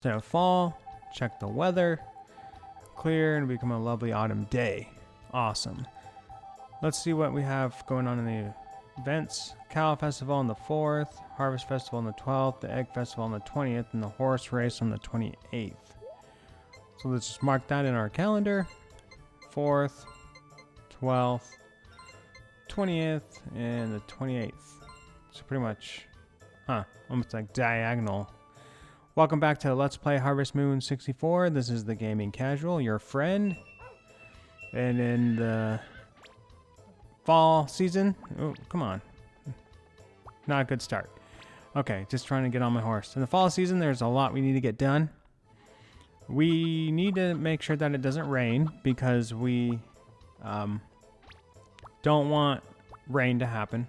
So fall, check the weather, clear, and become a lovely autumn day. Awesome. Let's see what we have going on in the events. Cow Festival on the 4th, Harvest Festival on the 12th, the Egg Festival on the 20th, and the Horse Race on the 28th. So let's just mark that in our calendar. 4th, 12th, 20th, and the 28th. So pretty much, almost like diagonal. Welcome back to Let's Play Harvest Moon 64. This is the Gaming Casual, your friend. And in the fall season, oh, come on. Not a good start. Okay, just trying to get on my horse. In the fall season, there's a lot we need to get done. We need to make sure that it doesn't rain because we don't want rain to happen.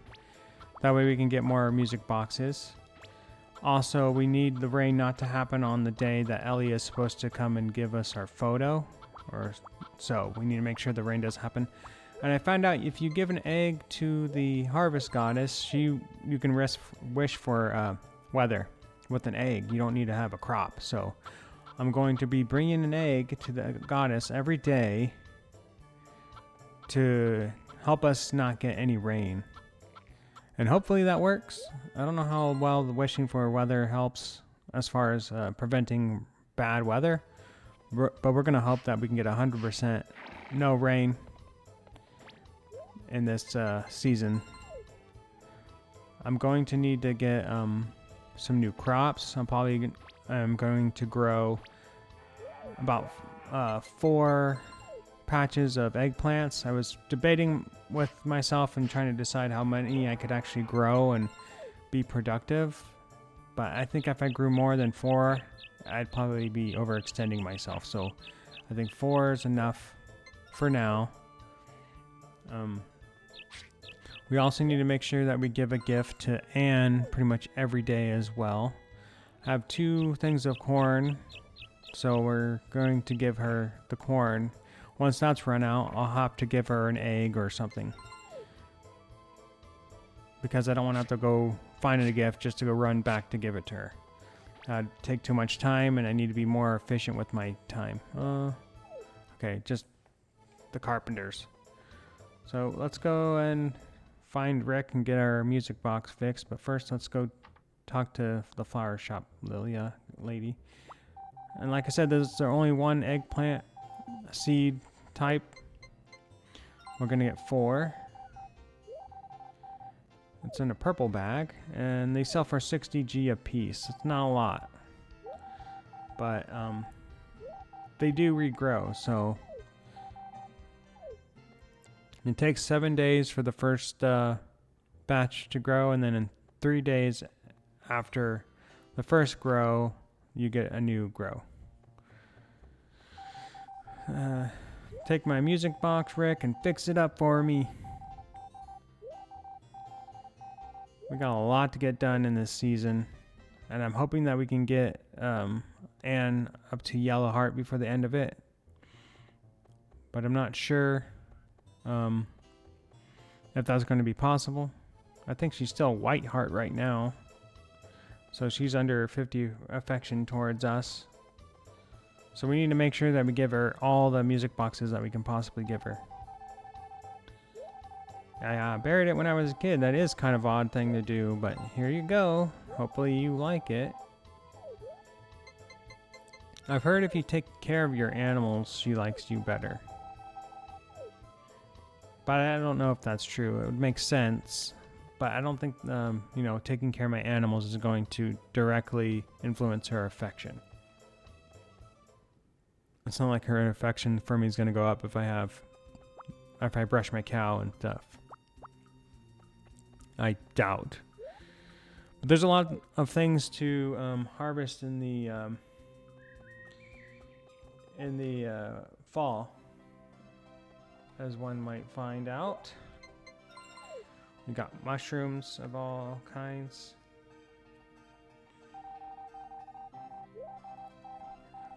That way we can get more music boxes. Also, we need the rain not to happen on the day that Ellie is supposed to come and give us our photo. So we need to make sure the rain does happen. And I found out if you give an egg to the harvest goddess, you can wish for weather with an egg. You don't need to have a crop. So I'm going to be bringing an egg to the goddess every day to help us not get any rain. And hopefully that works. I don't know how well the wishing for weather helps as far as preventing bad weather. But we're going to hope that we can get 100% no rain in this season. I'm going to need to get some new crops. I'm going to grow about 4 patches of eggplants. I was debating with myself and trying to decide how many I could actually grow and be productive. But I think if I grew more than 4, I'd probably be overextending myself. So I think 4 is enough for now. We also need to make sure that we give a gift to Anne pretty much every day as well. I have 2 things of corn, so we're going to give her the corn. Once that's run out, I'll have to give her an egg or something. Because I don't want to have to go find a gift just to go run back to give it to her. That'd take too much time, and I need to be more efficient with my time. Okay, just the carpenters. So let's go and find Rick and get our music box fixed. But first, let's go talk to the flower shop Lilia lady. And like I said, there's only 1 eggplant seed type. We're gonna get 4. It's in a purple bag, and they sell for 60G a piece. It's not a lot, but they do regrow. So it takes 7 days for the first batch to grow, and then in 3 days after the first grow, you get a new grow. Take my music box, Rick, and fix it up for me. We got a lot to get done in this season, and I'm hoping that we can get Anne up to Yellow Heart before the end of it. But I'm not sure if that's going to be possible. I think she's still White Heart right now, so she's under 50 affection towards us. So we need to make sure that we give her all the music boxes that we can possibly give her. I buried it when I was a kid. That is kind of an odd thing to do, but here you go. Hopefully you like it. I've heard if you take care of your animals, she likes you better. But I don't know if that's true. It would make sense. But I don't think, taking care of my animals is going to directly influence her affection. It's not like her affection for me is going to go up if I brush my cow and stuff. I doubt. But there's a lot of things to harvest in the fall, as one might find out. We got mushrooms of all kinds.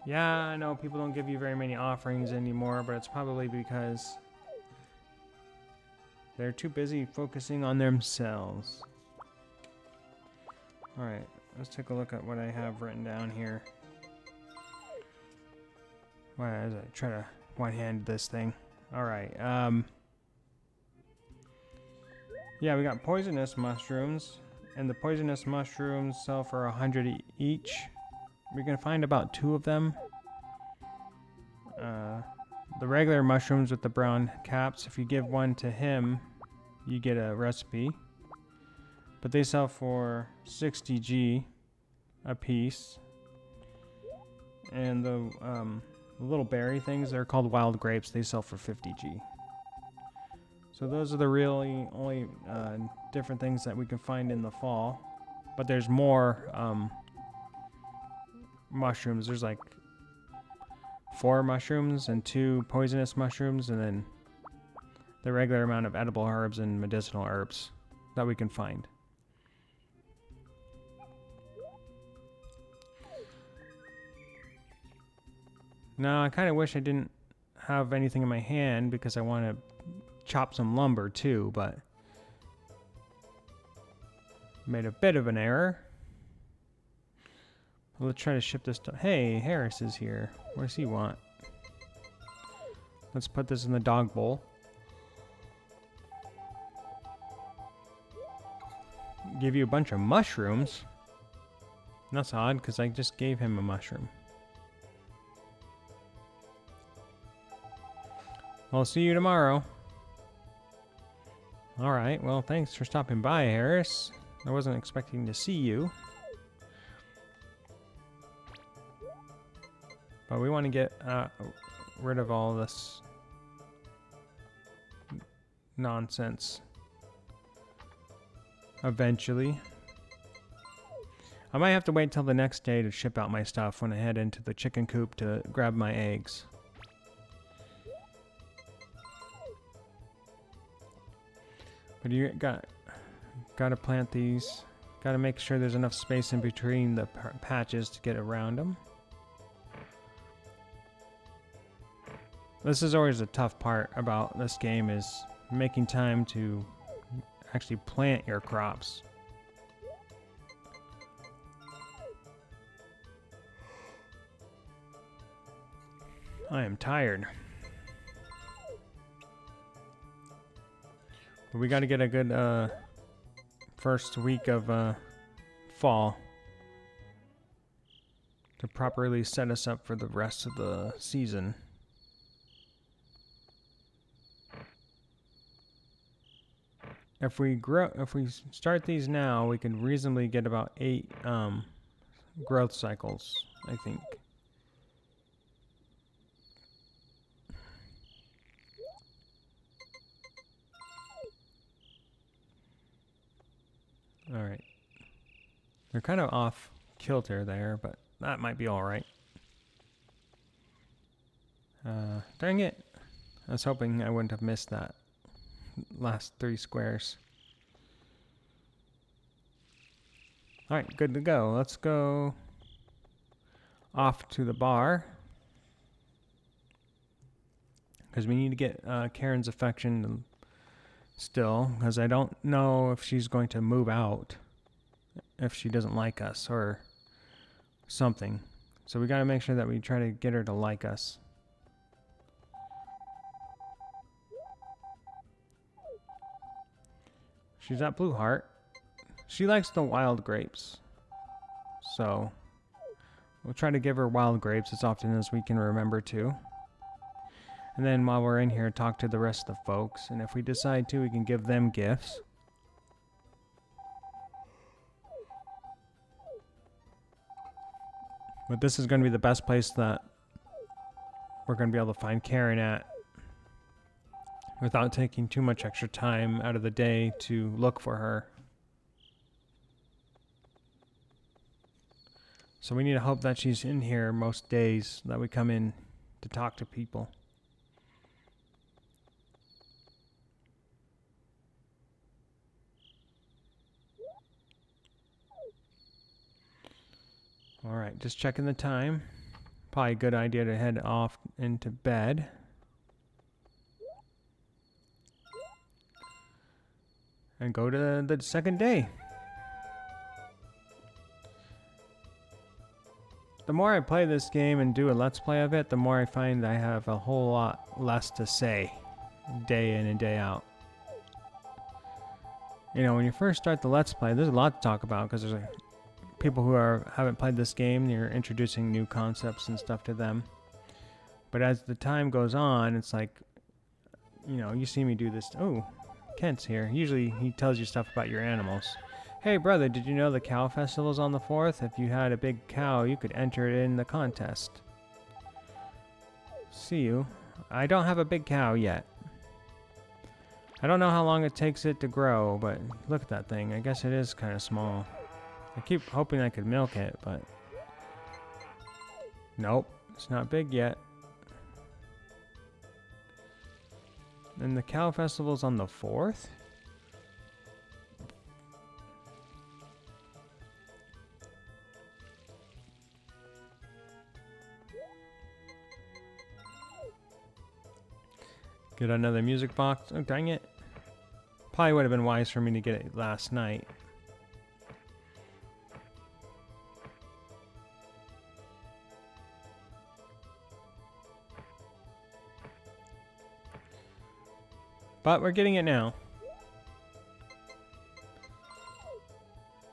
Yeah, I know people don't give you very many offerings anymore, but it's probably because they're too busy focusing on themselves. Alright, let's take a look at what I have written down here. Why as I try to one-hand this thing. Alright, yeah, we got poisonous mushrooms, and the poisonous mushrooms sell for 100 each. We can find about 2 of them. The regular mushrooms with the brown caps, if you give one to him, you get a recipe. But they sell for 60G a piece. And the little berry things, they're called wild grapes, they sell for 50G. So those are the really only different things that we can find in the fall. But there's more mushrooms. There's like 4 mushrooms and 2 poisonous mushrooms, and then the regular amount of edible herbs and medicinal herbs that we can find. Now, I kind of wish I didn't have anything in my hand because I want to chop some lumber too, but made a bit of an error. Let's try to ship this to... Hey, Harris is here. What does he want? Let's put this in the dog bowl. Give you a bunch of mushrooms. That's odd, because I just gave him a mushroom. I'll see you tomorrow. Alright, well, thanks for stopping by, Harris. I wasn't expecting to see you. But we want to get rid of all this nonsense eventually. I might have to wait till the next day to ship out my stuff when I head into the chicken coop to grab my eggs. But you gotta plant these. Gotta make sure there's enough space in between the patches to get around them. This is always a tough part about this game, is making time to actually plant your crops. I am tired. But we got to get a good first week of fall to properly set us up for the rest of the season. If we start these now, we can reasonably get about 8 growth cycles, I think. All right. They're kind of off kilter there, but that might be all right. Dang it. I was hoping I wouldn't have missed that last 3 squares. All right, good to go. Let's go off to the bar, because we need to get Karen's affection still, because I don't know if she's going to move out if she doesn't like us or something. So we got to make sure that we try to get her to like us. She's at Blue Heart. She likes the wild grapes. So we'll try to give her wild grapes as often as we can remember to. And then while we're in here, talk to the rest of the folks. And if we decide to, we can give them gifts. But this is going to be the best place that we're going to be able to find Karen at, without taking too much extra time out of the day to look for her. So we need to hope that she's in here most days that we come in to talk to people. All right, just checking the time. Probably a good idea to head off into bed. And go to the second day. the more I play this game and do a let's play of it, the more I find I have a whole lot less to say day in and day out. You know, when you first start the let's play, there's a lot to talk about because there's people who haven't played this game, you're introducing new concepts and stuff to them. But as the time goes on, it's like, you know, you see me do this. Oh, Kent's here. Usually he tells you stuff about your animals. Hey brother, did you know the cow festival's on the 4th? If you had a big cow, you could enter it in the contest. See you. I don't have a big cow yet. I don't know how long it takes it to grow, but look at that thing. I guess it is kind of small. I keep hoping I could milk it, but nope, it's not big yet. And the cow festival's on the 4th? Get another music box. Oh, dang it. Probably would have been wise for me to get it last night. But we're getting it now.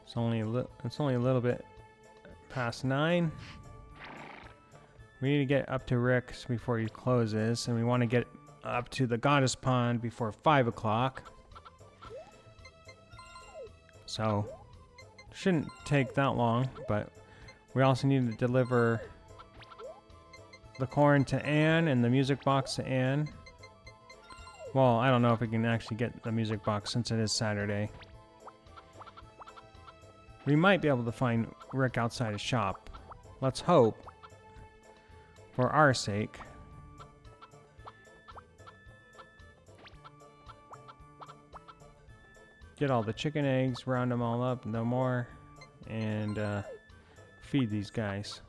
It's only a little bit past 9. We need to get up to Rick's before he closes, and we want to get up to the Goddess Pond before 5 o'clock. So, shouldn't take that long, but we also need to deliver the corn to Anne and the music box to Anne. Well, I don't know if we can actually get the music box since it is Saturday. We might be able to find Rick outside his shop. Let's hope. For our sake. Get all the chicken eggs, round them all up, no more, and feed these guys.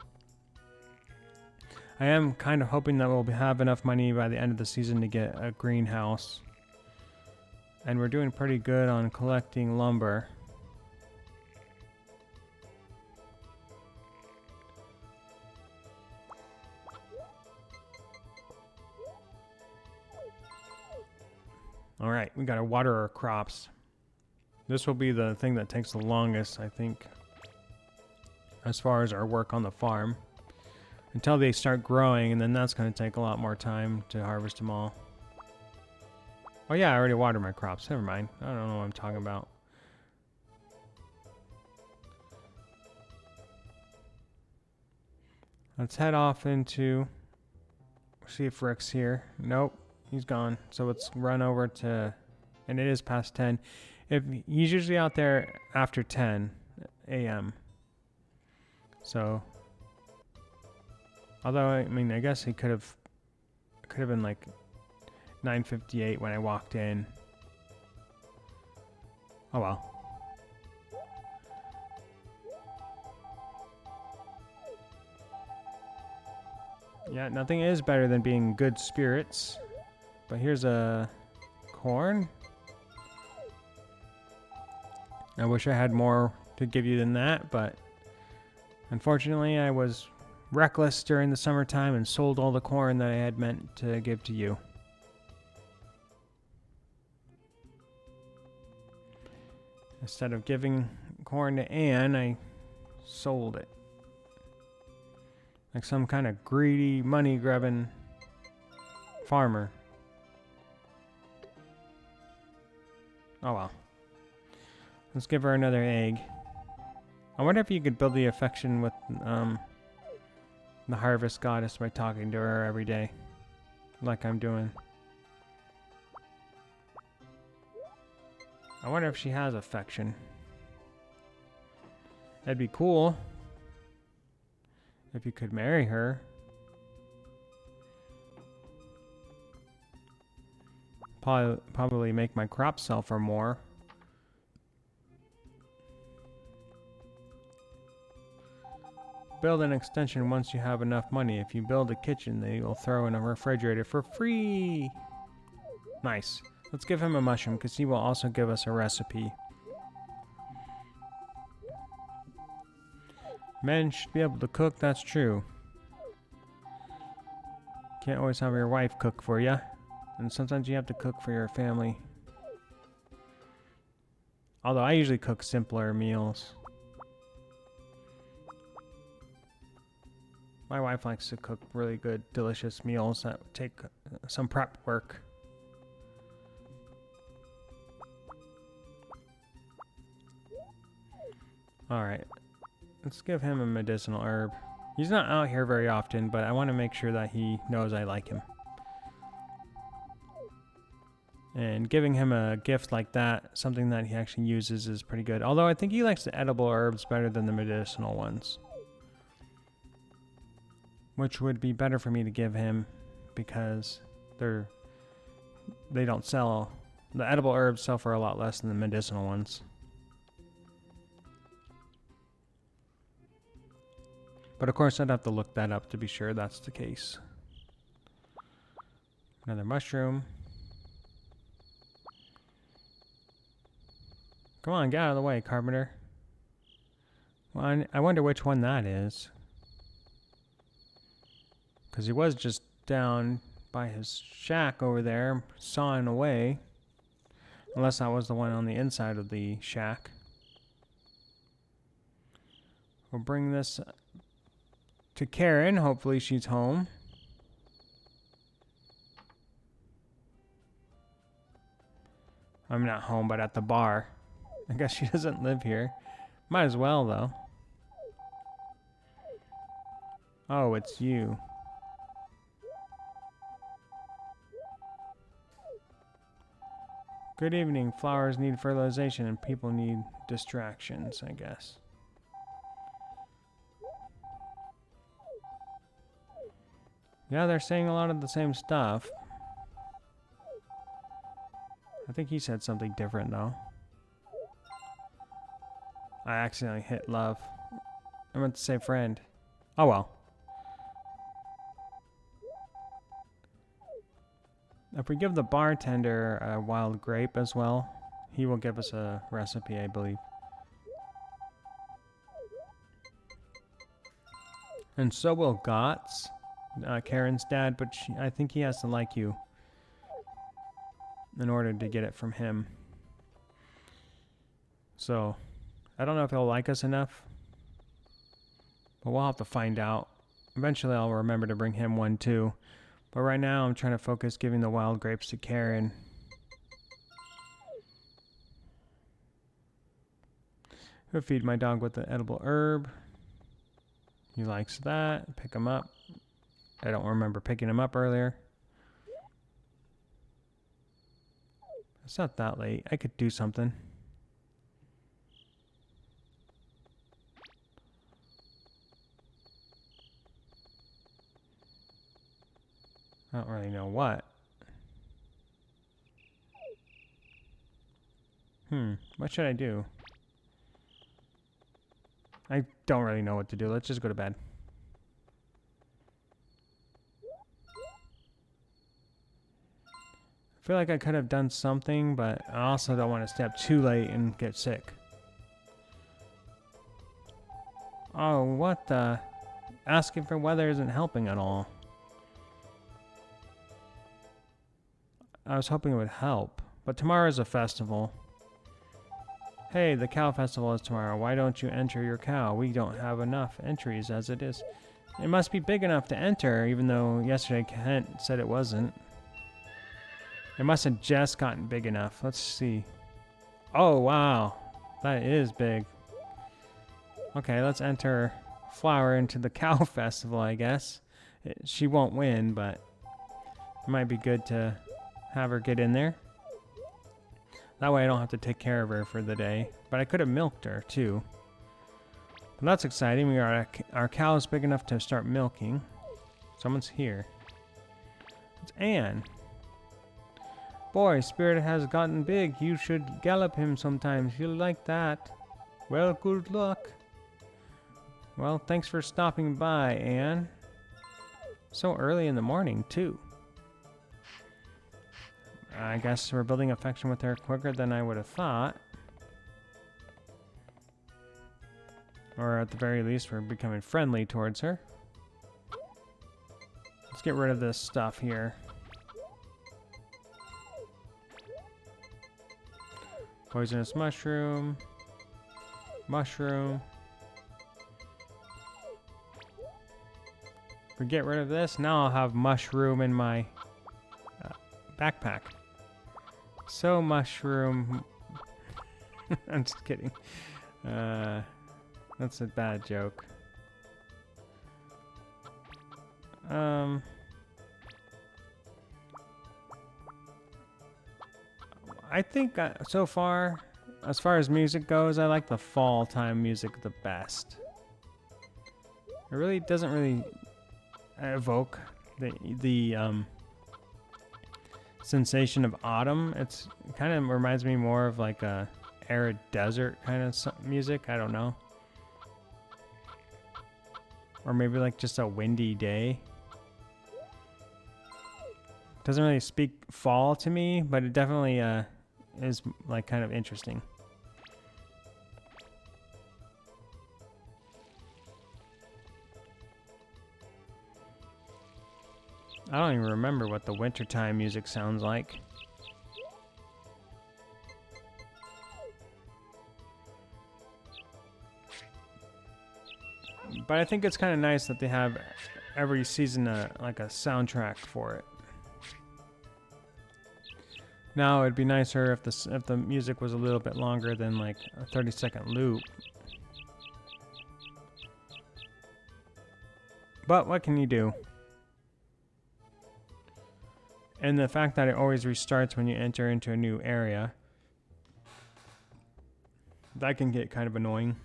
I am kind of hoping that we'll have enough money by the end of the season to get a greenhouse. And we're doing pretty good on collecting lumber. Alright, we gotta water our crops. This will be the thing that takes the longest, I think, as far as our work on the farm. Until they start growing, and then that's going to take a lot more time to harvest them all. Oh yeah, I already watered my crops. Never mind. I don't know what I'm talking about. Let's head off into... See if Rick's here. Nope, he's gone. So let's run over to... And it is past 10. If he's usually out there after 10 a.m. So... Although, I mean, I guess he could have been like 9:58 when I walked in. Oh well. Yeah, nothing is better than being in good spirits. But here's a corn. I wish I had more to give you than that, but unfortunately I was reckless during the summertime and sold all the corn that I had meant to give to you. Instead of giving corn to Anne, I sold it. Like some kind of greedy, money-grubbing farmer. Oh well. Let's give her another egg. I wonder if you could build the affection with the harvest goddess by talking to her every day, like I'm doing. I wonder if she has affection. That'd be cool if you could marry her. Probably make my crops sell for more. Build an extension once you have enough money. If you build a kitchen, they will throw in a refrigerator for free. Nice. Let's give him a mushroom because he will also give us a recipe. Men should be able to cook, that's true. Can't always have your wife cook for you. And sometimes you have to cook for your family. Although I usually cook simpler meals. My wife likes to cook really good, delicious meals that take some prep work. Alright. Let's give him a medicinal herb. He's not out here very often, but I want to make sure that he knows I like him. And giving him a gift like that, something that he actually uses, is pretty good. Although I think he likes the edible herbs better than the medicinal ones. Which would be better for me to give him because they don't sell. The edible herbs sell for a lot less than the medicinal ones. But of course I'd have to look that up to be sure that's the case. Another mushroom. Come on, get out of the way, Carpenter. Well, I wonder which one that is. Because he was just down by his shack over there, sawing away. Unless that was the one on the inside of the shack. We'll bring this to Karen. Hopefully she's home. I'm not home, but at the bar. I guess she doesn't live here. Might as well, though. Oh, it's you. Good evening. Flowers need fertilization and people need distractions, I guess. Yeah, they're saying a lot of the same stuff. I think he said something different, though. I accidentally hit love. I meant to say friend. Oh well. If we give the bartender a wild grape as well, he will give us a recipe, I believe. And so will Gotts, Karen's dad, but I think he has to like you in order to get it from him. So, I don't know if he'll like us enough, but we'll have to find out. Eventually I'll remember to bring him one too. But right now I'm trying to focus giving the wild grapes to Karen. I'll feed my dog with the edible herb. He likes that. Pick him up. I don't remember picking him up earlier. It's not that late. I could do something. I don't really know what. What should I do? I don't really know what to do. Let's just go to bed. I feel like I could have done something, but I also don't want to stay up too late and get sick. Oh, what the? Asking for weather isn't helping at all. I was hoping it would help, but tomorrow is a festival. Hey, the cow festival is tomorrow. Why don't you enter your cow? We don't have enough entries as it is. It must be big enough to enter, even though yesterday Kent said it wasn't. It must have just gotten big enough. Let's see. Oh, wow. That is big. Okay, let's enter Flower into the cow festival, I guess. She won't win, but it might be good to have her get in there. That way I don't have to take care of her for the day. But I could have milked her, too. But that's exciting. Our cow is big enough to start milking. Someone's here. It's Anne. Boy, Spirit has gotten big. You should gallop him sometimes. He'll like that. Well, good luck. Well, thanks for stopping by, Anne. So early in the morning, too. I guess we're building affection with her quicker than I would have thought. Or at the very least, we're becoming friendly towards her. Let's get rid of this stuff here. Poisonous mushroom. Mushroom. If we get rid of this, now I'll have mushroom in my backpack. So mushroom. I'm just kidding. That's a bad joke. I think so far, as far as music goes, I like the fall time music the best. It really doesn't really evoke the sensation of autumn. It kind of reminds me more of like a arid desert kind of music. I don't know. Or maybe like just a windy day. Doesn't really speak fall to me, but it definitely is like kind of interesting. I don't even remember what the wintertime music sounds like. But I think it's kind of nice that they have every season like a soundtrack for it. Now it'd be nicer if the music was a little bit longer than like a 30-second loop. But what can you do? And the fact that it always restarts when you enter into a new area, that can get kind of annoying.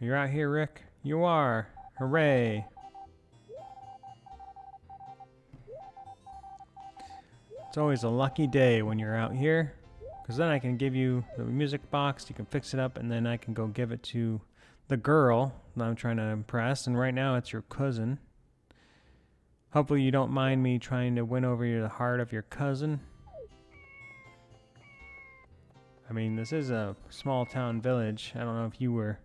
You're out here, Rick? You are. Hooray. It's always a lucky day when you're out here, because then I can give you the music box, you can fix it up, and then I can go give it to the girl that I'm trying to impress, and right now it's your cousin. Hopefully you don't mind me trying to win over the heart of your cousin. I mean, this is a small town village. I don't know if you were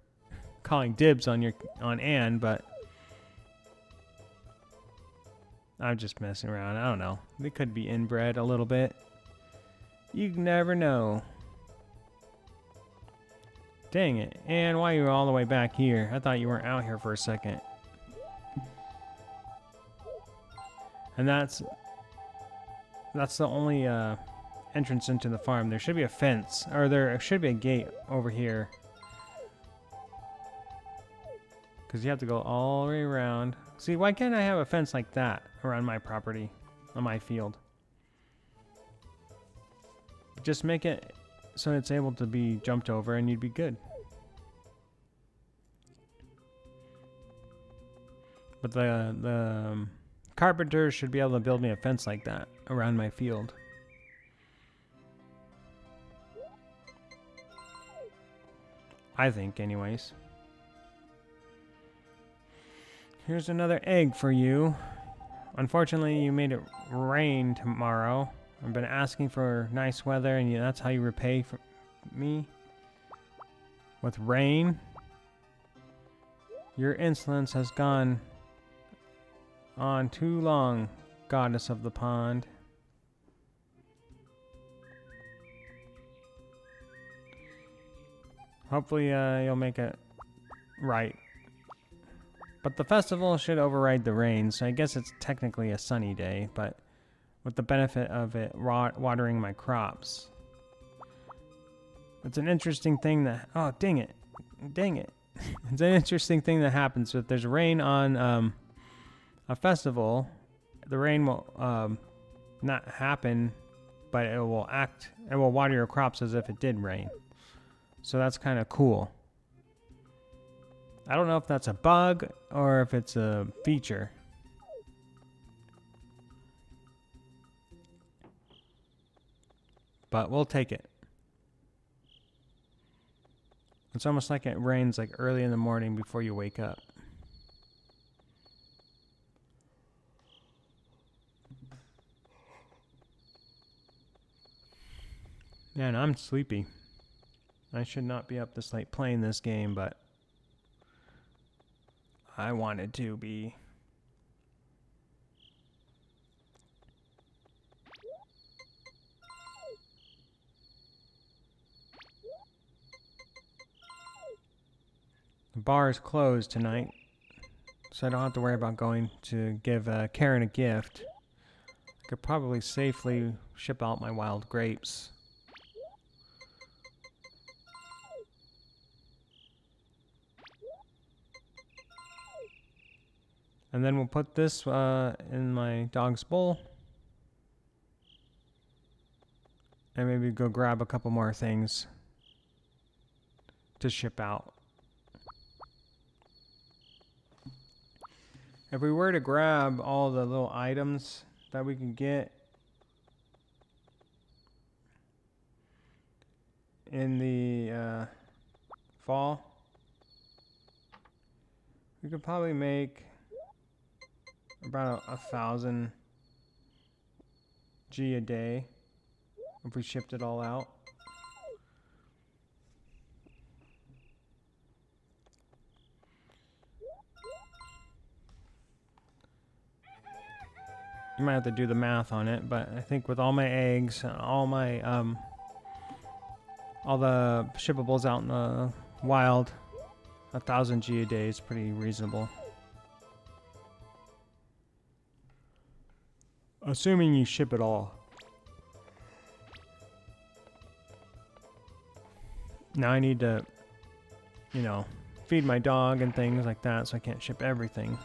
calling dibs on Anne, but I'm just messing around. I don't know. They could be inbred a little bit. You never know. Dang it. And why are you all the way back here? I thought you weren't out here for a second. And that's the only entrance into the farm. There should be a fence, or there should be a gate over here. Because you have to go all the way around. See, why can't I have a fence like that around my property, on my field? Just make it so it's able to be jumped over and you'd be good. But the carpenter should be able to build me a fence like that around my field. I think, anyways. Here's another egg for you. Unfortunately, you made it rain tomorrow. I've been asking for nice weather, and that's how you repay for me? With rain? Your insolence has gone on too long, goddess of the pond. Hopefully, you'll make it right. But the festival should override the rain, so I guess it's technically a sunny day, but with the benefit of it watering my crops. It's an interesting thing that... Oh, dang it. Dang it. It's an interesting thing that happens. If there's rain on a festival, the rain will not happen, but it will water your crops as if it did rain. So that's kind of cool. I don't know if that's a bug or if it's a feature. But we'll take it. It's almost like it rains like early in the morning before you wake up. Man, I'm sleepy. I should not be up this late playing this game, but I wanted to be. The bar is closed tonight, so I don't have to worry about going to give Karen a gift. I could probably safely ship out my wild grapes. And then we'll put this in my dog's bowl. And maybe go grab a couple more things to ship out. If we were to grab all the little items that we can get in the fall, we could probably make about 1,000 G a day if we shipped it all out. You might have to do the math on it, but I think with all my eggs, all my all the shippables out in the wild, 1,000 G a day is pretty reasonable. Assuming you ship it all. Now I need to, feed my dog and things like that, so I can't ship everything.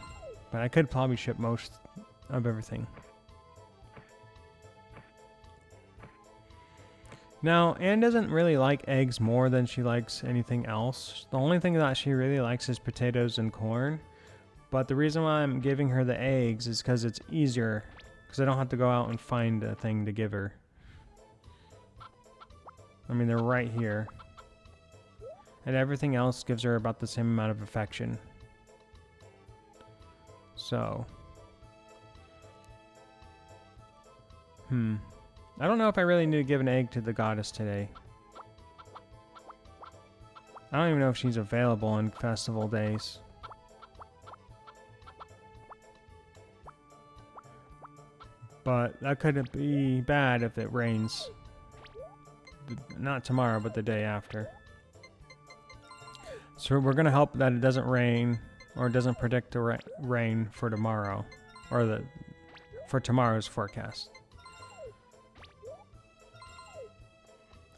But I could probably ship most of everything. Now, Anne doesn't really like eggs more than she likes anything else. The only thing that she really likes is potatoes and corn. But the reason why I'm giving her the eggs is because it's easier. Because I don't have to go out and find a thing to give her. I mean, they're right here. And everything else gives her about the same amount of affection. So. I don't know if I really need to give an egg to the goddess today. I don't even know if she's available on festival days. But that could be bad if it rains. Not tomorrow, but the day after. So we're going to hope that it doesn't rain, or it doesn't predict to rain for tomorrow, or for tomorrow's forecast.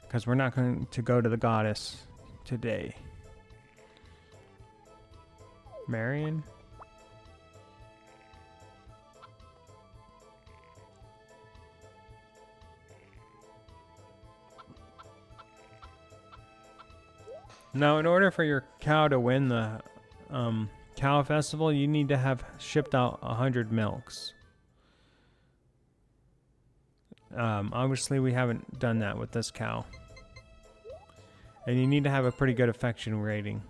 Because we're not going to go to the goddess today. Marion? Now, in order for your cow to win the cow festival, you need to have shipped out 100 milks. Obviously, we haven't done that with this cow. And you need to have a pretty good affection rating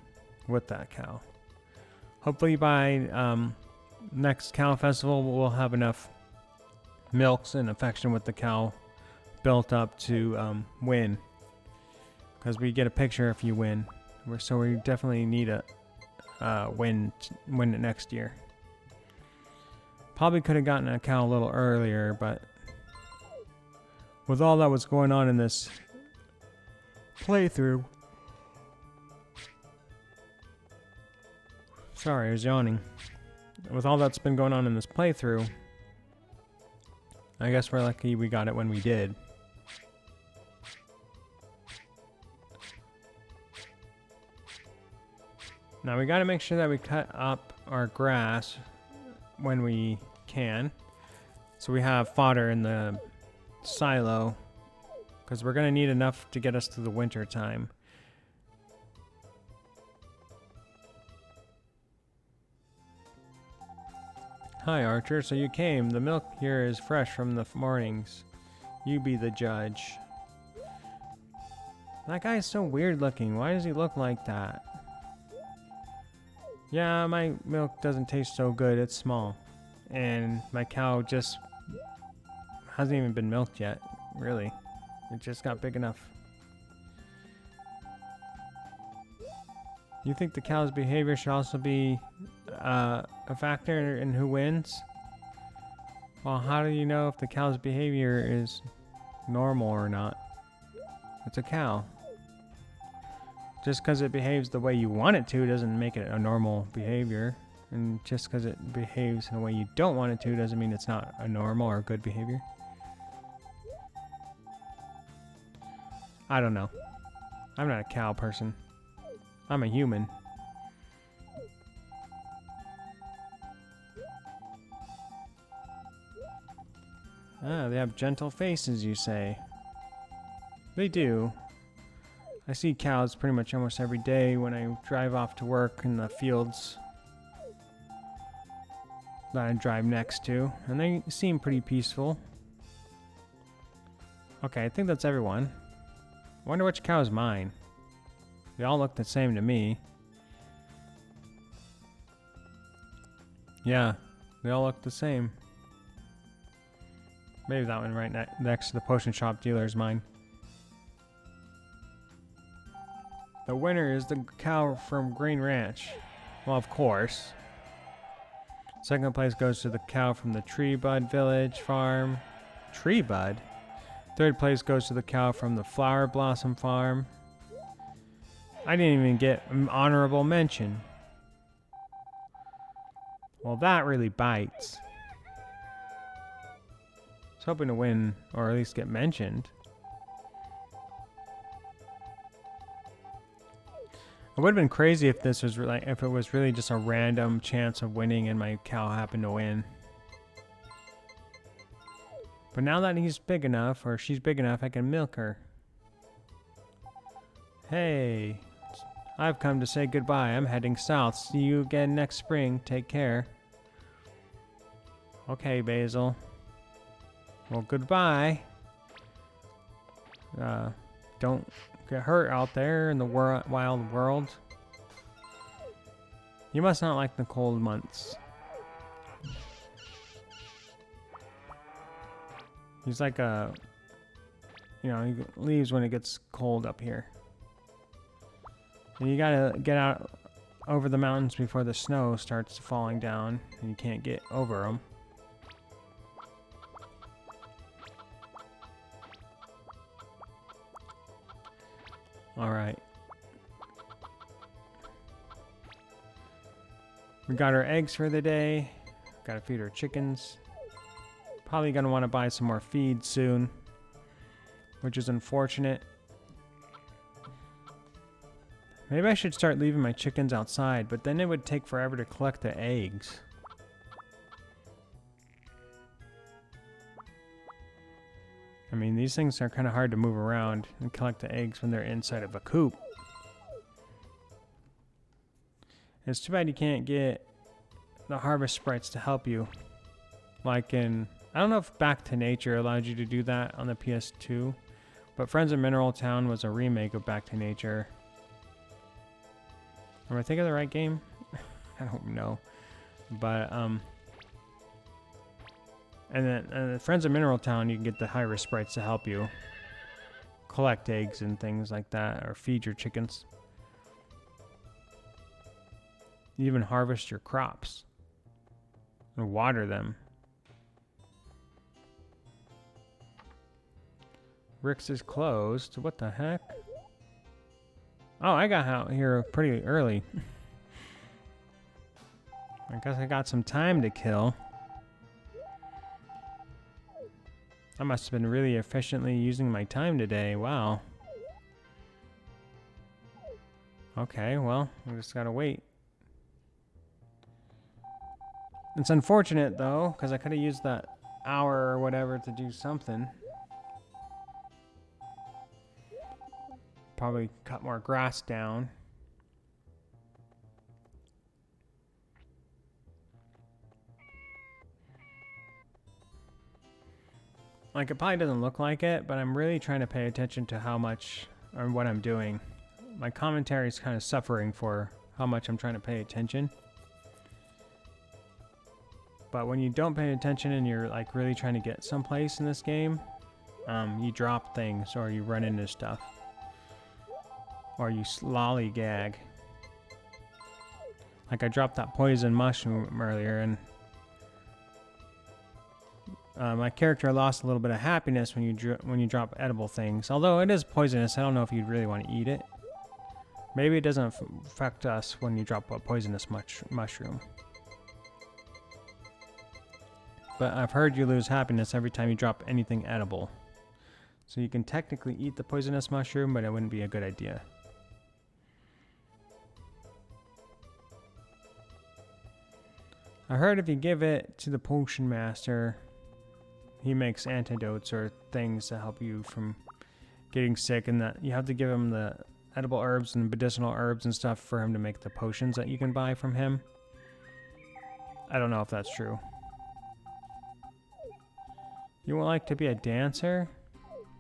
with that cow. Hopefully by next cow festival, we'll have enough milks and affection with the cow built up to win. Because we get a picture if you win. So we definitely need a win it next year. Probably could have gotten a cow a little earlier, but with all that was going on in this playthrough. Sorry, I was yawning. With all that's been going on in this playthrough, I guess we're lucky we got it when we did. Now we got to make sure that we cut up our grass when we can. So we have fodder in the silo. Because we're going to need enough to get us through the winter time. Hi Archer, so you came. The milk here is fresh from the mornings. You be the judge. That guy is so weird looking. Why does he look like that? Yeah, my milk doesn't taste so good. It's small. And my cow just hasn't even been milked yet, really. It just got big enough You think the cow's behavior should also be a factor in who wins? Well, how do you know if the cow's behavior is normal or not? It's a cow. Just because it behaves the way you want it to doesn't make it a normal behavior. And just because it behaves in a way you don't want it to doesn't mean it's not a normal or good behavior. I don't know. I'm not a cow person. I'm a human. Ah, they have gentle faces, you say. They do. I see cows pretty much almost every day when I drive off to work in the fields that I drive next to, and they seem pretty peaceful. Okay, I think that's everyone. I wonder which cow is mine. They all look the same to me. Yeah, they all look the same. Maybe that one right next to the potion shop dealer is mine. The winner is the cow from Green Ranch. Well, of course. Second place goes to the cow from the Tree Bud Village Farm. Tree Bud? Third place goes to the cow from the Flower Blossom Farm. I didn't even get an honorable mention. Well, that really bites. I was hoping to win, or at least get mentioned. It would have been crazy if this was if it was really just a random chance of winning and my cow happened to win. But now that he's big enough, or she's big enough, I can milk her. Hey, I've come to say goodbye. I'm heading south. See you again next spring. Take care. Okay, Basil. Well, goodbye. Don't get hurt out there in the wild world. You must not like the cold months. He's like a, he leaves when it gets cold up here. And you gotta get out over the mountains before the snow starts falling down and you can't get over them. Alright. We got our eggs for the day. Gotta feed our chickens. Probably gonna want to buy some more feed soon, which is unfortunate. Maybe I should start leaving my chickens outside, but then it would take forever to collect the eggs. I mean, these things are kind of hard to move around and collect the eggs when they're inside of a coop. It's too bad you can't get the harvest sprites to help you. Like in, I don't know if Back to Nature allowed you to do that on the PS2, but Friends of Mineral Town was a remake of Back to Nature. Am I thinking of the right game? I don't know. But, and then Friends of Mineral Town, you can get the high-risk sprites to help you collect eggs and things like that, or feed your chickens. You even harvest your crops and water them. Rick's is closed. What the heck? Oh, I got out here pretty early. I guess I got some time to kill. I must have been really efficiently using my time today. Wow. Okay, well, we just gotta wait. It's unfortunate, though, because I could have used that hour or whatever to do something. Probably cut more grass down. Like, it probably doesn't look like it, but I'm really trying to pay attention to how much or what I'm doing. My commentary is kind of suffering for how much I'm trying to pay attention. But when you don't pay attention and you're like really trying to get someplace in this game, you drop things or you run into stuff. Or you lollygag. Like I dropped that poison mushroom earlier, and my character lost a little bit of happiness when you drop edible things. Although it is poisonous, I don't know if you'd really want to eat it. Maybe it doesn't affect us when you drop a poisonous mushroom. But I've heard you lose happiness every time you drop anything edible. So you can technically eat the poisonous mushroom, but it wouldn't be a good idea. I heard if you give it to the potion master, he makes antidotes or things to help you from getting sick, and that you have to give him the edible herbs and medicinal herbs and stuff for him to make the potions that you can buy from him. I don't know if that's true. You would like to be a dancer?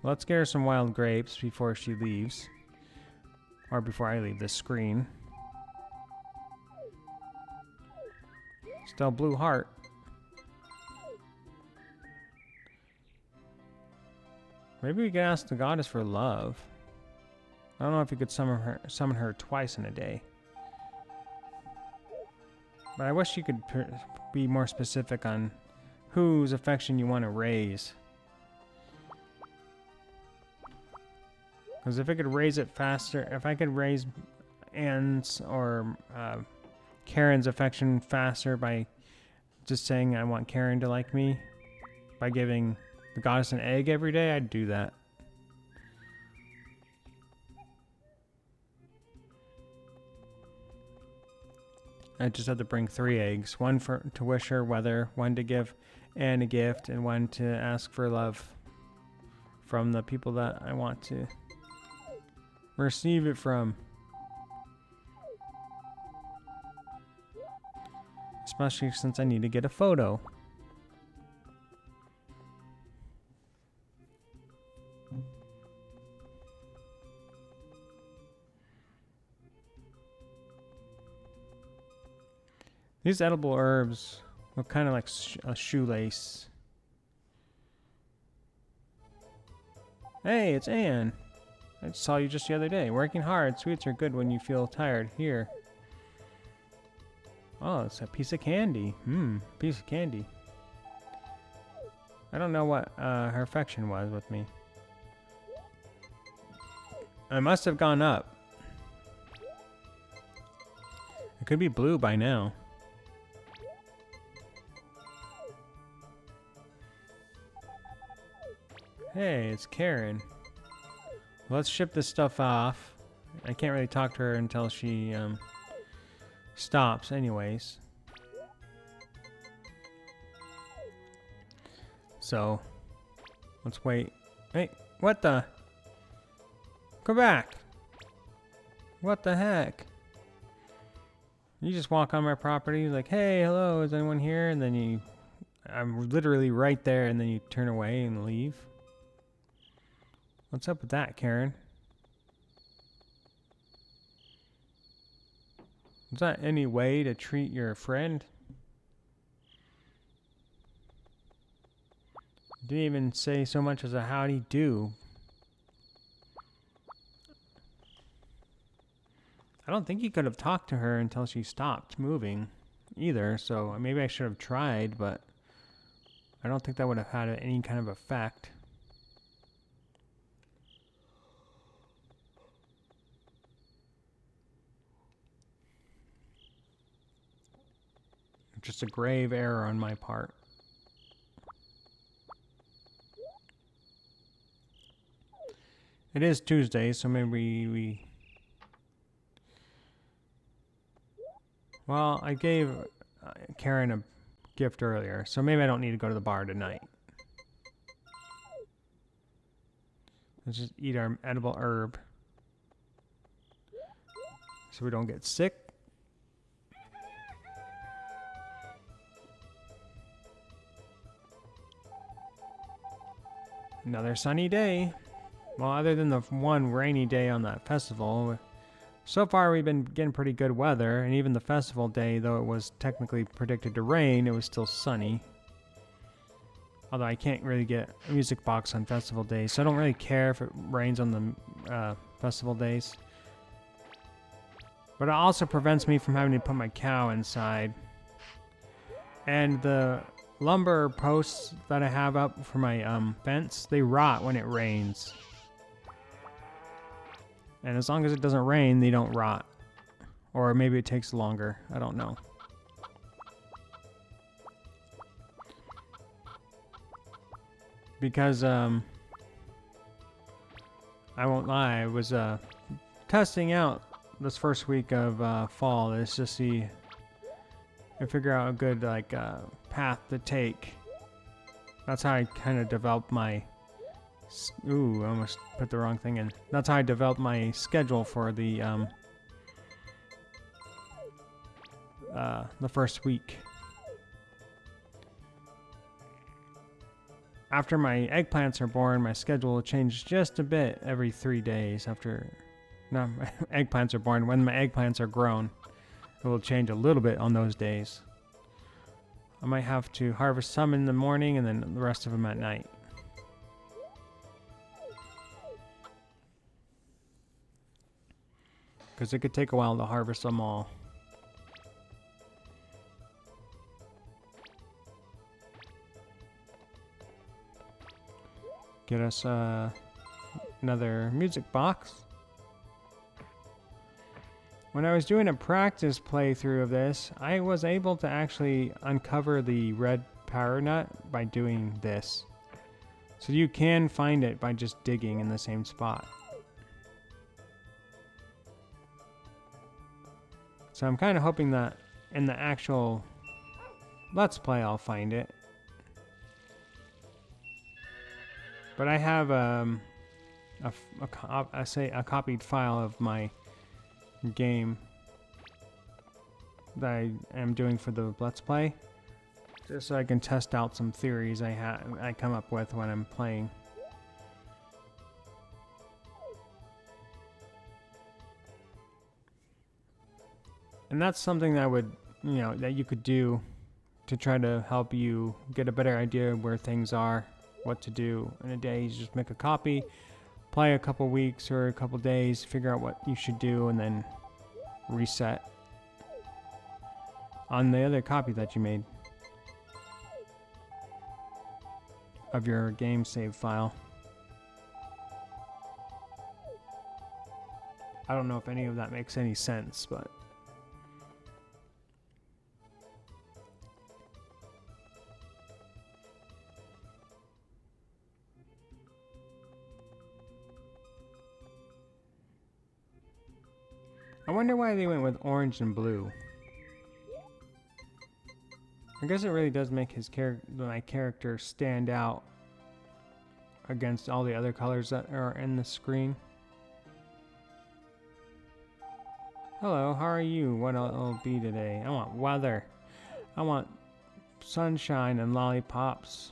Let's get her some wild grapes before she leaves. Or before I leave this screen. Still blue heart. Maybe we could ask the goddess for love. I don't know if you could summon her twice in a day. But I wish you could be more specific on whose affection you want to raise. Because if I could raise it faster, if I could raise Anne's or Karen's affection faster by just saying I want Karen to like me, by giving the goddess an egg every day, I'd do that. I just had to bring 3 eggs. One to wish her weather, one to give Anne a gift, and one to ask for love from the people that I want to receive it from. Especially since I need to get a photo. These edible herbs look kind of like a shoelace. Hey, it's Anne. I saw you just the other day. Working hard. Sweets are good when you feel tired. Here. Oh, it's a piece of candy. Piece of candy. I don't know what her affection was with me. I must have gone up. It could be blue by now. Hey, it's Karen. Let's ship this stuff off. I can't really talk to her until she stops anyways. So, let's wait. Hey, what the? Go back. What the heck? You just walk on my property like, hey, hello, is anyone here? And then I'm literally right there, and then you turn away and leave. What's up with that, Karen? Is that any way to treat your friend? Didn't even say so much as a howdy do. I don't think you could have talked to her until she stopped moving either, so maybe I should have tried, but I don't think that would have had any kind of effect. Just a grave error on my part. It is Tuesday, so maybe we... Well, I gave Karen a gift earlier, so maybe I don't need to go to the bar tonight. Let's just eat our edible herb so we don't get sick. Another sunny day. Well, other than the one rainy day on that festival, so far we've been getting pretty good weather, and even the festival day, though it was technically predicted to rain, it was still sunny. Although I can't really get a music box on festival days, so I don't really care if it rains on the festival days. But it also prevents me from having to put my cow inside. And the lumber posts that I have up for my fence, they rot when it rains. And as long as it doesn't rain, they don't rot. Or maybe it takes longer. I don't know. Because, I won't lie, I was testing out this first week of fall. Let's just see and figure out a good path to take. That's how I kind of developed my... Ooh, I almost put the wrong thing in. That's how I developed my schedule for the first week. After my eggplants are born, my schedule will change just a bit every 3 days after... No, my eggplants are born. When my eggplants are grown, it will change a little bit on those days. I might have to harvest some in the morning and then the rest of them at night. Because it could take a while to harvest them all. Get us another music box. When I was doing a practice playthrough of this, I was able to actually uncover the red power nut by doing this. So you can find it by just digging in the same spot. So I'm kind of hoping that in the actual Let's Play I'll find it. But I have a copied file of my game that I am doing for the Let's Play, just so I can test out some theories I come up with when I'm playing. And that's something that that you could do to try to help you get a better idea of where things are, what to do in a day. You just make a copy, play a couple weeks or a couple days, figure out what you should do, and then reset on the other copy that you made of your game save file. I don't know if any of that makes any sense, but I wonder why they went with orange and blue. I guess it really does make my character stand out against all the other colors that are in the screen. Hello, how are you? What'll it be today? I want weather. I want sunshine and lollipops.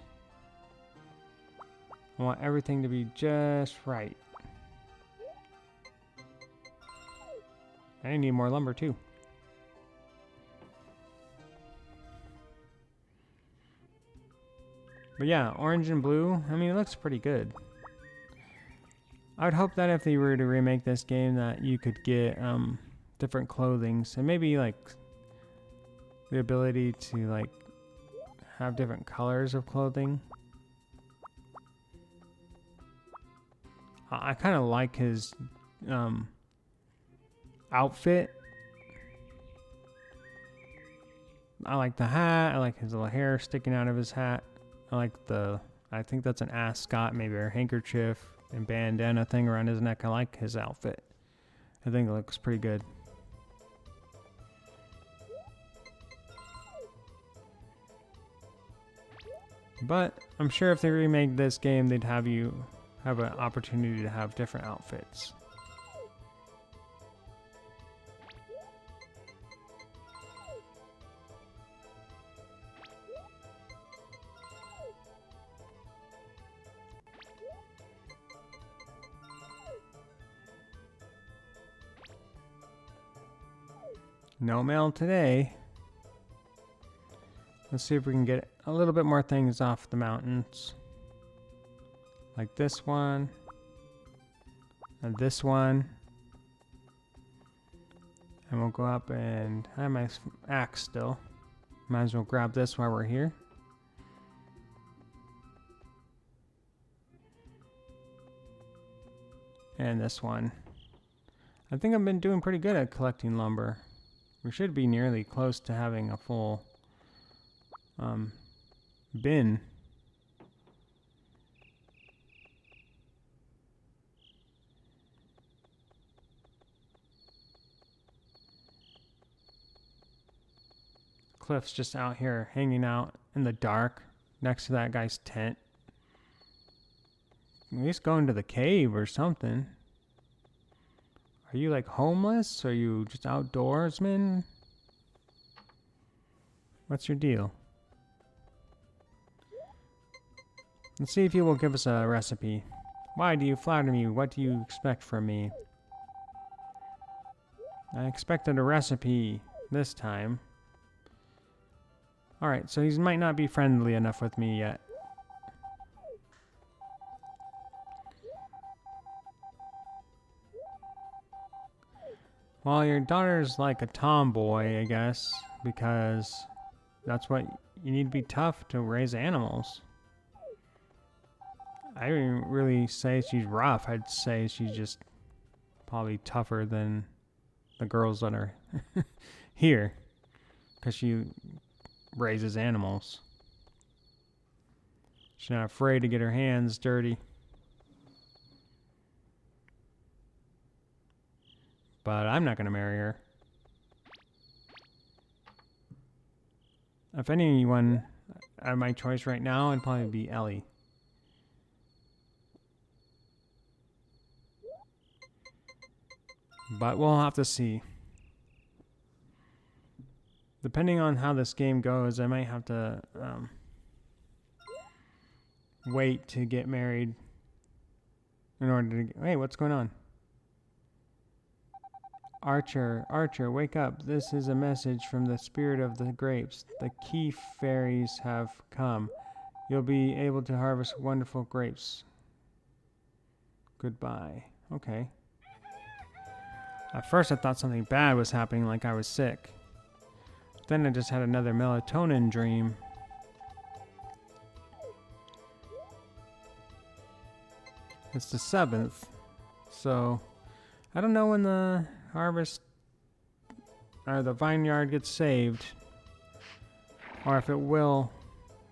I want everything to be just right. I need more lumber too. But yeah, orange and blue, I mean, it looks pretty good. I would hope that if they were to remake this game that you could get different clothings and maybe like the ability to like have different colors of clothing. I kind of like his outfit. I like the hat. I like his little hair sticking out of his hat. I like I think that's an ascot, maybe a handkerchief and bandana thing around his neck. I like his outfit. I think it looks pretty good. But I'm sure if they remade this game, they'd have you have an opportunity to have different outfits. No mail today. Let's see if we can get a little bit more things off the mountains. Like this one. And this one. And we'll go up and I have my axe still. Might as well grab this while we're here. And this one. I think I've been doing pretty good at collecting lumber. We should be nearly close to having a full bin. Cliff's just out here hanging out in the dark next to that guy's tent. At least go into the cave or something. Are you like homeless? Are you just outdoorsman? What's your deal? Let's see if you will give us a recipe. Why do you flatter me? What do you expect from me? I expected a recipe this time. Alright, so he might not be friendly enough with me yet. Well, your daughter's like a tomboy, I guess, because that's what you need to be tough to raise animals. I wouldn't really say she's rough. I'd say she's just probably tougher than the girls that are here, because she raises animals. She's not afraid to get her hands dirty. But I'm not going to marry her. If anyone at my choice right now, it'd probably be Ellie. But we'll have to see. Depending on how this game goes, I might have to wait to get married in order to... Hey, what's going on? Archer, Archer, wake up. This is a message from the spirit of the grapes. The key fairies have come. You'll be able to harvest wonderful grapes. Goodbye. Okay. At first I thought something bad was happening, like I was sick. Then I just had another melatonin dream. It's the 7th. So, I don't know when the harvest or the vineyard gets saved. Or if it will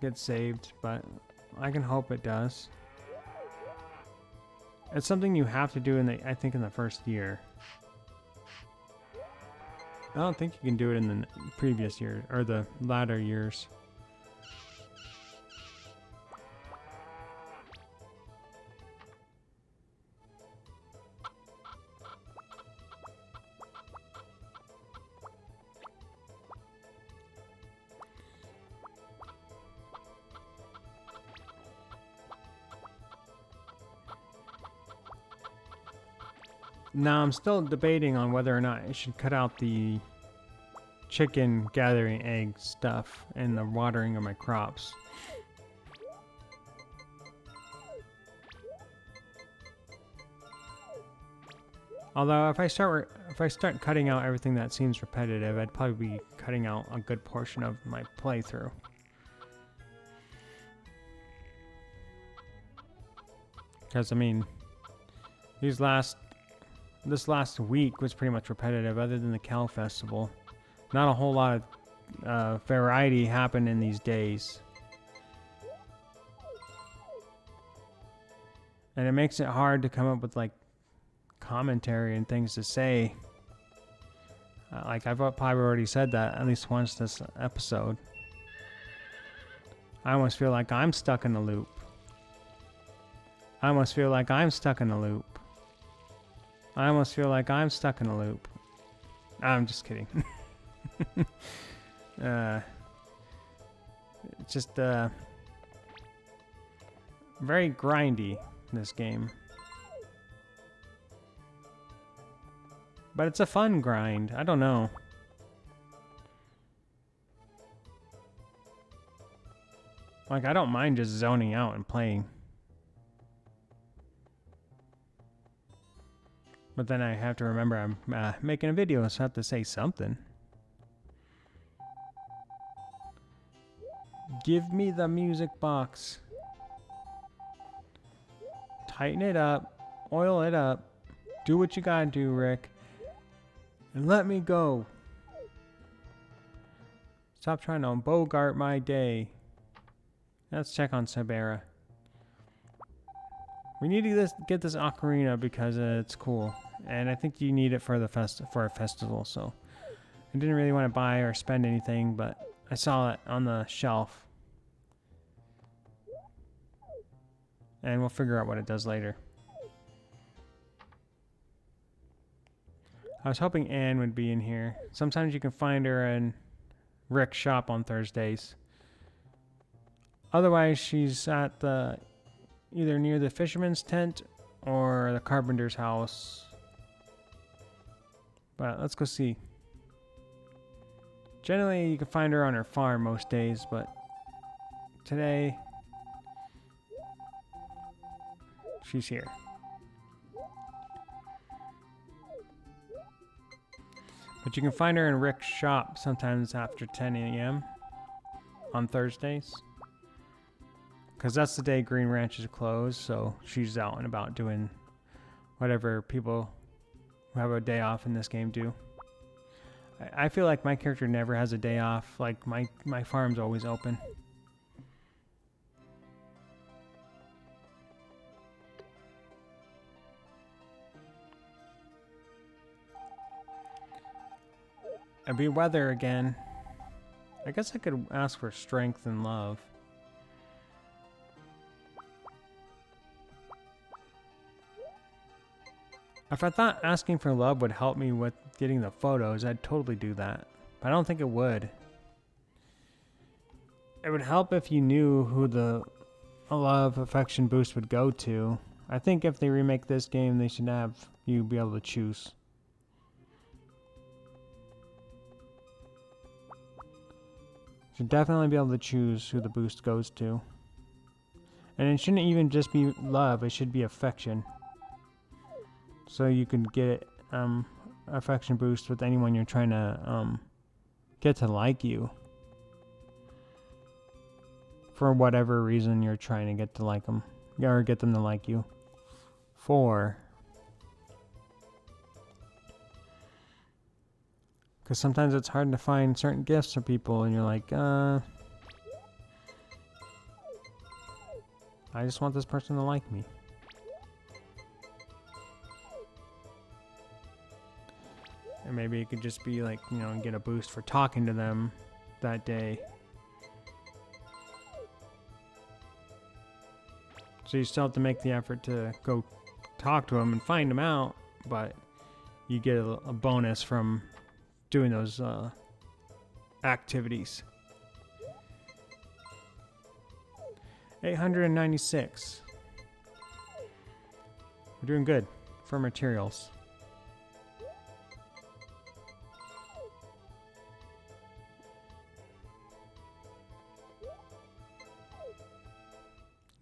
get saved, but I can hope it does. It's something you have to do I think in the first year. I don't think you can do it in the previous year or the latter years. Now I'm still debating on whether or not I should cut out the chicken gathering egg stuff and the watering of my crops. Although if I start cutting out everything that seems repetitive, I'd probably be cutting out a good portion of my playthrough. Because I mean, this last week was pretty much repetitive, other than the Cow Festival. Not a whole lot of variety happened in these days. And it makes it hard to come up with like commentary and things to say. Like I've probably already said that at least once this episode. I almost feel like I'm stuck in a loop. I almost feel like I'm stuck in a loop. I almost feel like I'm stuck in a loop. I'm just kidding. It's just very grindy, this game. But it's a fun grind. I don't know. Like, I don't mind just zoning out and playing. But then I have to remember I'm making a video, so I have to say something. Give me the music box. Tighten it up. Oil it up. Do what you gotta do, Rick. And let me go. Stop trying to bogart my day. Let's check on Sabera. We need to get this ocarina because it's cool. And I think you need it for the for a festival, so I didn't really want to buy or spend anything, but I saw it on the shelf. And we'll figure out what it does later. I was hoping Anne would be in here. Sometimes you can find her in Rick's shop on Thursdays. Otherwise, she's at the either near the fisherman's tent or the carpenter's house. But let's go see. Generally, you can find her on her farm most days, but today she's here. But you can find her in Rick's shop sometimes after 10 a.m. on Thursdays. Because that's the day Green Ranch is closed, so she's out and about doing whatever people who have a day off in this game do. I feel like my character never has a day off. Like, my farm's always open. It'd be weather again. I guess I could ask for strength and love. If I thought asking for love would help me with getting the photos, I'd totally do that. But I don't think it would. It would help if you knew who the love affection boost would go to. I think if they remake this game, they should have you be able to choose. Should definitely be able to choose who the boost goes to. And it shouldn't even just be love, it should be affection. So you can get affection boost with anyone you're trying to get to like you. For whatever reason you're trying to get to like them. Or get them to like you. 4. Because sometimes it's hard to find certain gifts for people and you're like, I just want this person to like me. And maybe it could just be like, you know, get a boost for talking to them that day. So you still have to make the effort to go talk to them and find them out, but you get a bonus from doing those activities. 896. We're doing good for materials.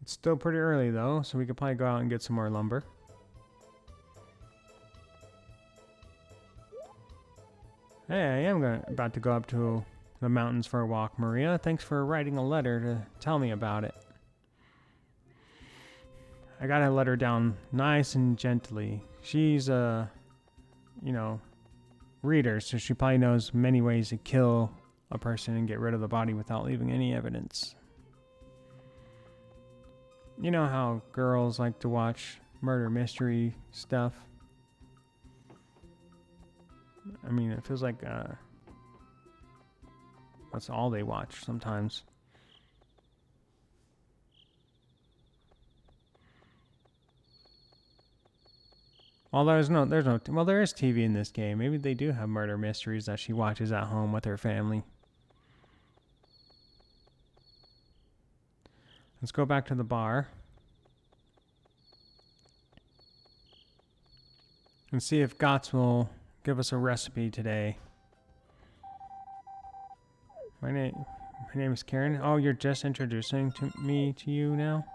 It's still pretty early though, so we could probably go out and get some more lumber. Hey, I am about to go up to the mountains for a walk, Maria. Thanks for writing a letter to tell me about it. I gotta let her down nice and gently. She's a, reader, so she probably knows many ways to kill a person and get rid of the body without leaving any evidence. You know how girls like to watch murder mystery stuff? I mean, it feels like that's all they watch sometimes. Well, there is TV in this game. Maybe they do have murder mysteries that she watches at home with her family. Let's go back to the bar. And see if Gotts will give us a recipe today. My name is Karen. Oh, you're just introducing me to you now?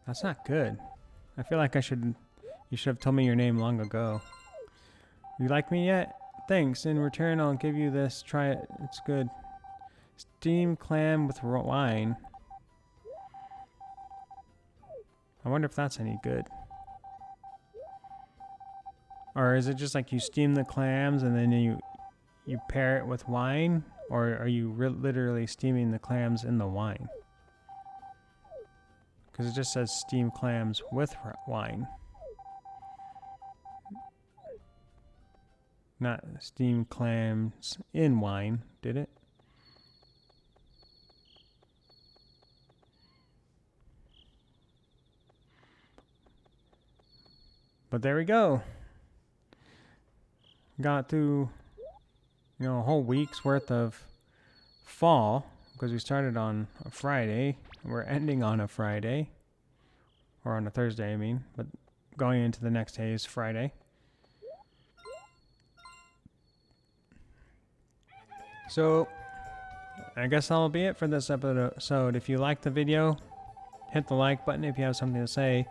That's not good. I feel like I should You should have told me your name long ago. You like me yet? Thanks. In return, I'll give you this. Try it. It's good. Steamed clam with wine. I wonder if that's any good. Or is it just like you steam the clams and then you pair it with wine? Or are you literally steaming the clams in the wine? Because it just says steamed clams with wine. Not steamed clams in wine, did it? But there we go. Got through, a whole week's worth of fall because we started on a Friday. We're ending on a Friday. Or on a Thursday, I mean. But going into the next day is Friday. So, I guess that'll be it for this episode. If you liked the video, hit the like button. If you have something to say,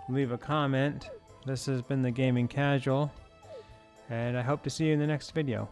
leave a comment. This has been the Gaming Casual, and I hope to see you in the next video.